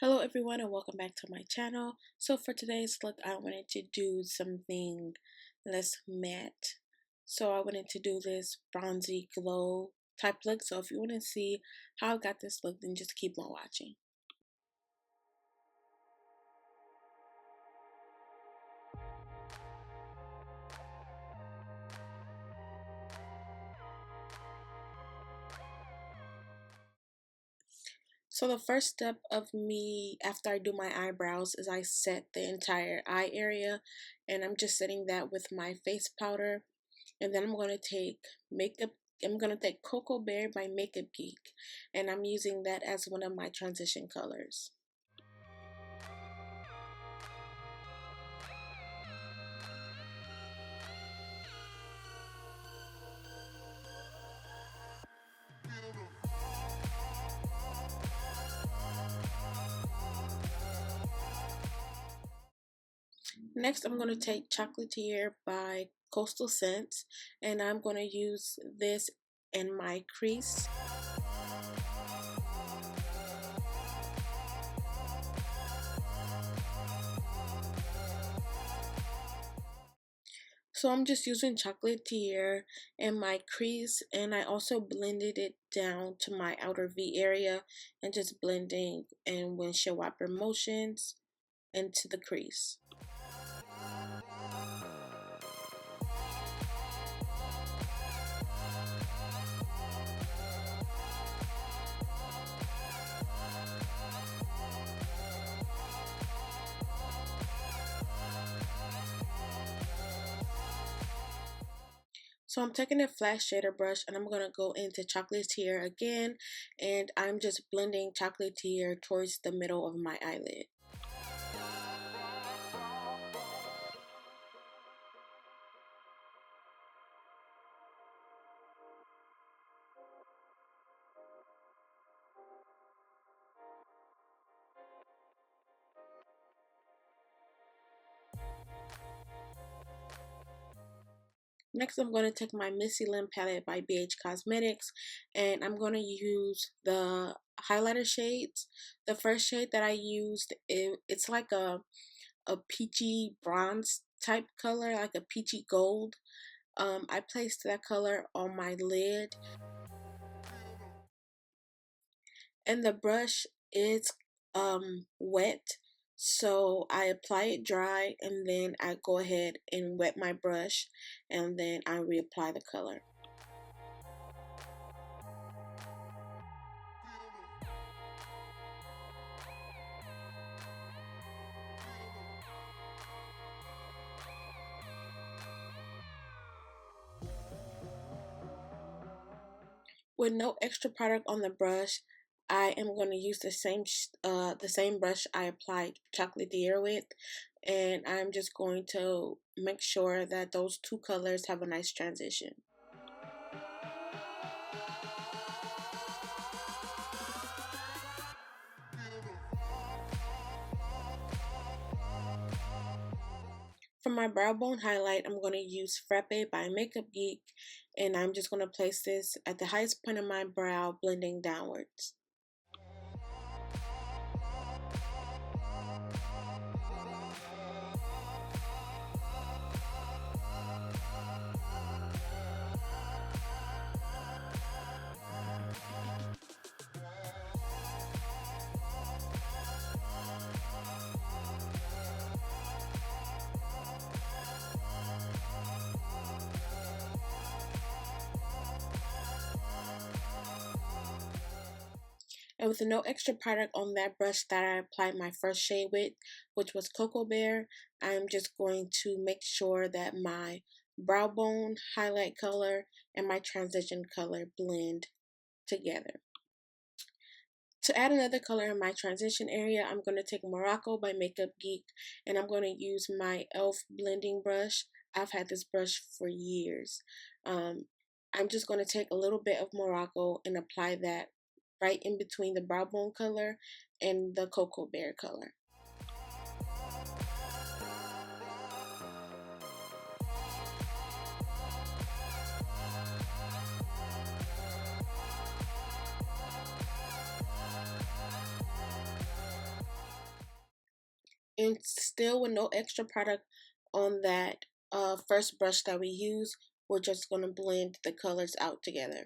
Hello everyone and welcome back to my channel. So for today's look I wanted to do something less matte. So I wanted to do this bronzy glow type look. So if you want to see how I got this look, then just keep on watching. So the first step of me after I do my eyebrows is I set the entire eye area, and I'm just setting that with my face powder. And then I'm going to take Cocoa Bear by Makeup Geek, and I'm using that as one of my transition colors. Next, I'm going to take Chocolatier by Coastal Scents, and I'm going to use this in my crease. So I'm just using Chocolatier in my crease, and I also blended it down to my outer V area and just blending in windshield wiper motions into the crease. So I'm taking a flat shader brush and I'm going to go into Chocolatier again, and I'm just blending Chocolatier towards the middle of my eyelid. Next, I'm going to take my Missy Lynn palette by BH Cosmetics, and I'm going to use the highlighter shades. The first shade that I used, it's like a peachy bronze type color, like a peachy gold. I placed that color on my lid, and the brush is wet, so I apply it dry and then I go ahead and wet my brush, and then I reapply the color. With no extra product on the brush, I am going to use the same brush I applied Chocolatier with, and I'm just going to make sure that those two colors have a nice transition. For my brow bone highlight, I'm going to use Frappe by Makeup Geek, and I'm just going to place this at the highest point of my brow, blending downwards. And with no extra product on that brush that I applied my first shade with, which was Cocoa Bear, I'm just going to make sure that my brow bone highlight color and my transition color blend together. To add another color in my transition area, I'm going to take Morocco by Makeup Geek, and I'm going to use my e.l.f. blending brush. I've had this brush for years. I'm just going to take a little bit of Morocco and apply that right in between the brow bone color and the Cocoa Bear color. And still with no extra product on that first brush that we use, we're just going to blend the colors out together.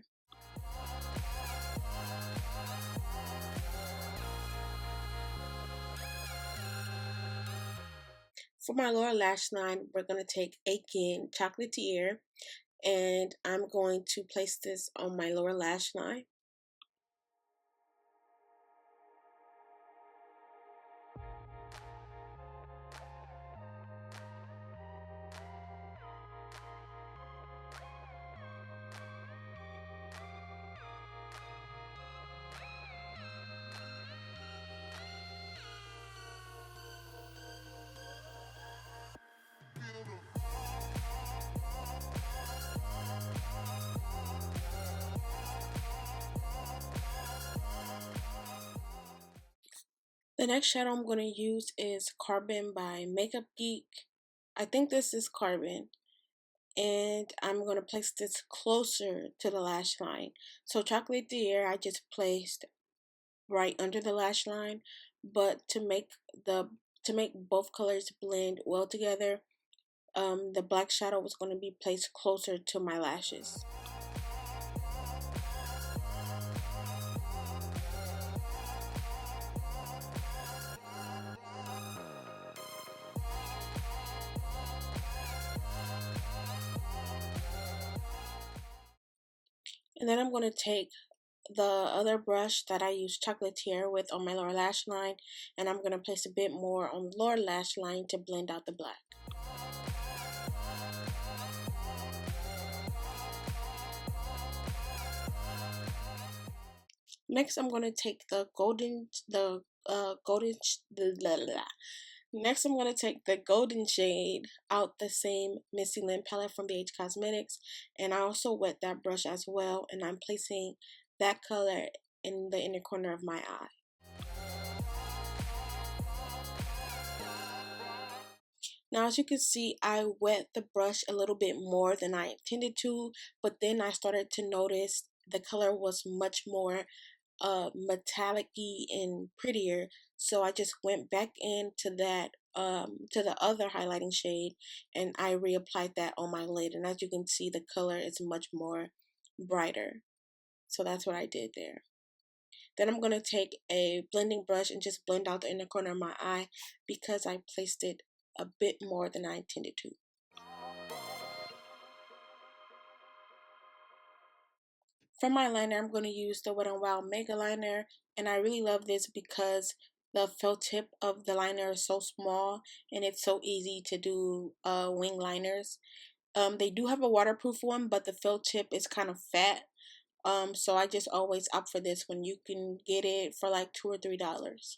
For my lower lash line, we're going to take Aiken Chocolatier, and I'm going to place this on my lower lash line. The next shadow I'm going to use is Carbon by Makeup Geek. I think this is Carbon. And I'm going to place this closer to the lash line. So Chocolatier I just placed right under the lash line, but to make both colors blend well together, the black shadow was going to be placed closer to my lashes. And then I'm going to take the other brush that I use Chocolatier with on my lower lash line, and I'm going to place a bit more on the lower lash line to blend out the black. Next, I'm going to take the Next, I'm going to take the golden shade out the same Missy Lynn palette from BH Cosmetics, and I also wet that brush as well, and I'm placing that color in the inner corner of my eye. Now, as you can see, I wet the brush a little bit more than I intended to, but then I started to notice the color was much more metallic-y and prettier, so I just went back into that to the other highlighting shade, and I reapplied that on my lid, and as you can see, the color is much more brighter. So that's what I did there. Then I'm going to take a blending brush and just blend out the inner corner of my eye because I placed it a bit more than I intended to. For my liner, I'm going to use the Wet n Wild Mega Liner, and I really love this because the felt tip of the liner is so small and it's so easy to do wing liners. They do have a waterproof one, but the felt tip is kind of fat. So I just always opt for this when you can get it for like $2 or $3.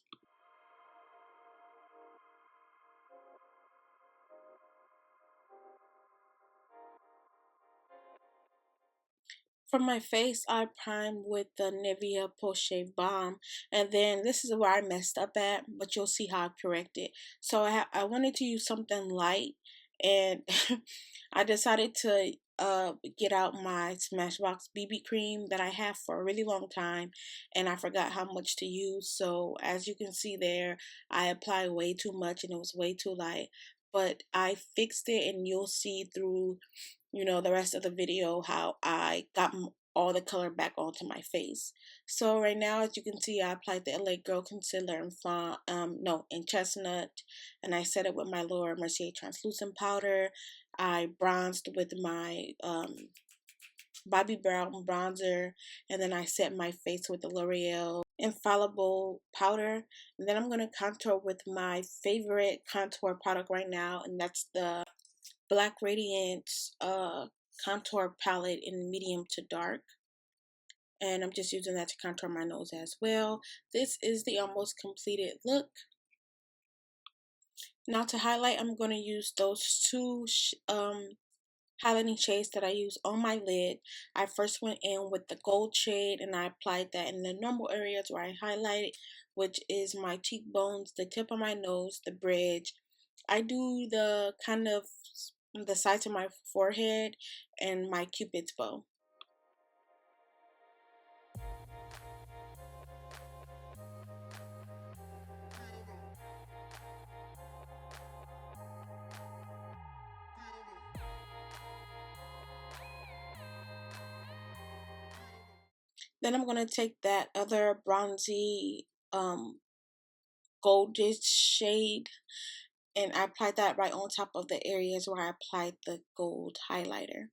For my face, I primed with the Nivea Post Shave Balm, and then this is where I messed up at, but you'll see how I correct it. So I wanted to use something light, and I decided to get out my Smashbox BB Cream that I have for a really long time, and I forgot how much to use. So as you can see there, I applied way too much, and it was way too light. But I fixed it, and you'll see through the rest of the video how I got all the color back onto my face. So right now, as you can see, I applied the LA Girl Concealer in Chestnut, and I set it with my Laura Mercier Translucent Powder. I bronzed with my Bobbi Brown bronzer, and then I set my face with the L'Oreal Infallible powder, and then I'm going to contour with my favorite contour product right now, and that's the Black Radiance contour palette in medium to dark, and I'm just using that to contour my nose as well. This is the almost completed look. Now to highlight, I'm going to use those two highlighting shades that I use on my lid. I first went in with the gold shade and I applied that in the normal areas where I highlighted, which is my cheekbones, the tip of my nose, the bridge. I do the kind of the sides of my forehead and my cupid's bow. Then I'm going to take that other bronzy goldish shade, and I applied that right on top of the areas where I applied the gold highlighter.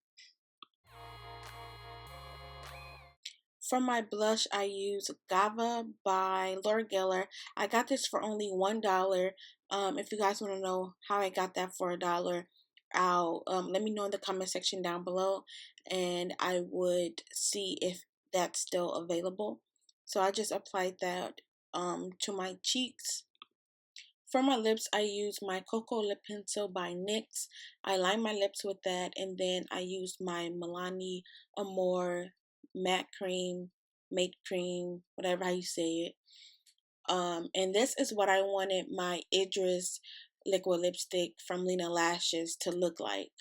For my blush, I use Gava by Laura Geller. I got this for only $1. If you guys want to know how I got that for $1, I'll let me know in the comment section down below, and I would see if that's still available. So I just applied that to my cheeks. For my lips, I use my Cocoa Lip Pencil by NYX. I line my lips with that, and then I use my Milani Amore matte cream, make cream, whatever how you say it. And this is what I wanted my Idris liquid lipstick from Lena Lashes to look like.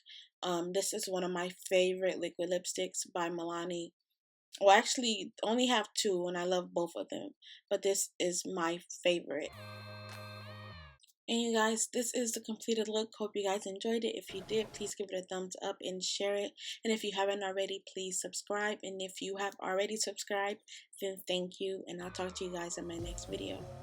This is one of my favorite liquid lipsticks by Milani. Well, actually, only have two, and I love both of them, but this is my favorite. And you guys, this is the completed look. Hope you guys enjoyed it. If you did, please give it a thumbs up and share it. And if you haven't already, please subscribe. And if you have already subscribed, then thank you. And I'll talk to you guys in my next video.